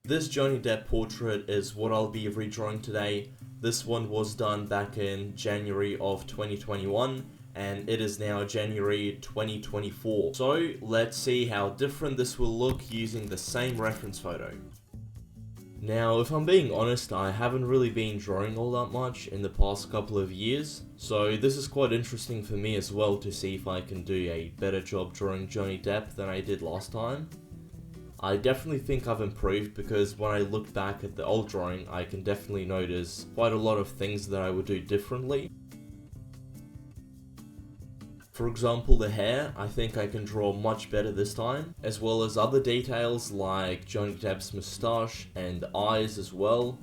This Johnny Depp portrait is what I'll be redrawing today. This one was done back in January of 2021 and it is now January 2024. So let's see how different this will look using the same reference photo. Now, if I'm being honest, I haven't really been drawing all that much in the past couple of years, so this is quite interesting for me as well to see if I can do a better job drawing Johnny Depp than I did last time. I definitely think I've improved because when I look back at the old drawing, I can definitely notice quite a lot of things that I would do differently. For example, the hair, I think I can draw much better this time, as well as other details like Johnny Depp's moustache and the eyes as well.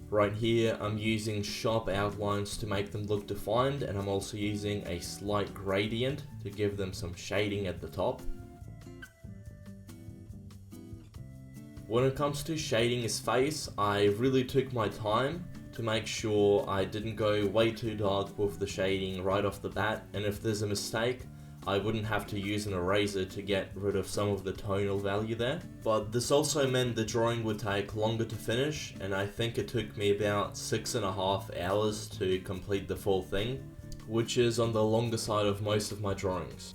Right here, I'm using sharp outlines to make them look defined, and I'm also using a slight gradient to give them some shading at the top. When it comes to shading his face, I really took my time to make sure I didn't go way too dark with the shading right off the bat, and if there's a mistake, I wouldn't have to use an eraser to get rid of some of the tonal value there. But this also meant the drawing would take longer to finish, and I think it took me about 6.5 hours to complete the full thing, which is on the longer side of most of my drawings.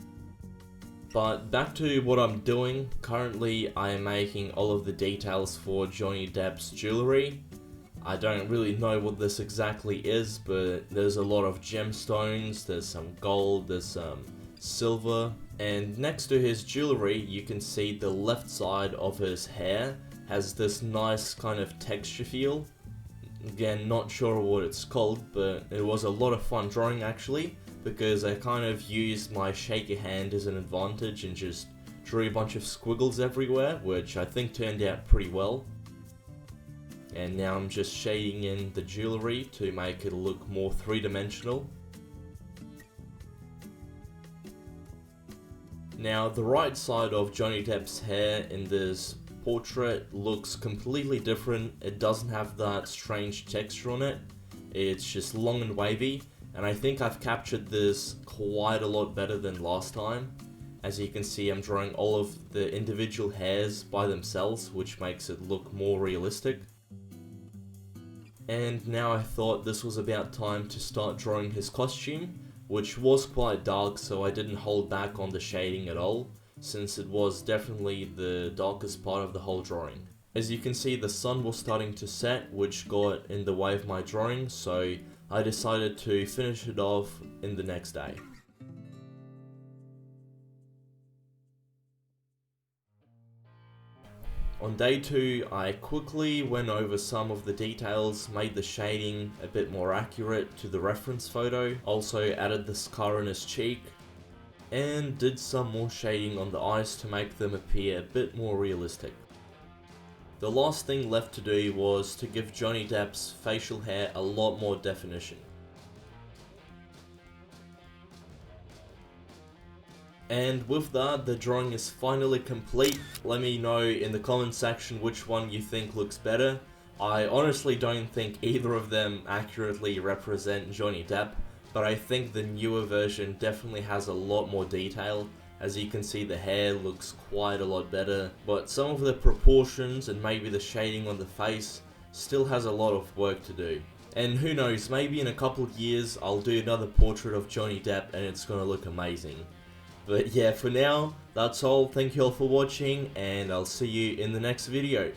But back to what I'm doing. Currently I am making all of the details for Johnny Depp's jewelry. I don't really know what this exactly is, but there's a lot of gemstones, there's some gold, there's some silver, and next to his jewelry you can see the left side of his hair has this nice kind of texture feel. Again, not sure what it's called, but it was a lot of fun drawing actually, because I kind of used my shaky hand as an advantage and just drew a bunch of squiggles everywhere, which I think turned out pretty well. And now I'm just shading in the jewelry to make it look more three-dimensional. Now the right side of Johnny Depp's hair in this portrait looks completely different. It doesn't have that strange texture on it. It's just long and wavy, and I think I've captured this quite a lot better than last time. As you can see, I'm drawing all of the individual hairs by themselves, which makes it look more realistic. And now I thought this was about time to start drawing his costume, which was quite dark, so I didn't hold back on the shading at all, since it was definitely the darkest part of the whole drawing. As you can see, the sun was starting to set, which got in the way of my drawing, so I decided to finish it off in the next day. On day 2, I quickly went over some of the details, made the shading a bit more accurate to the reference photo, also added the scar on his cheek, and did some more shading on the eyes to make them appear a bit more realistic. The last thing left to do was to give Johnny Depp's facial hair a lot more definition. And with that, the drawing is finally complete. Let me know in the comment section which one you think looks better. I honestly don't think either of them accurately represent Johnny Depp, but I think the newer version definitely has a lot more detail. As you can see, the hair looks quite a lot better, but some of the proportions and maybe the shading on the face still has a lot of work to do. And who knows, maybe in a couple of years I'll do another portrait of Johnny Depp and it's gonna look amazing. But yeah, for now, that's all. Thank you all for watching, and I'll see you in the next video.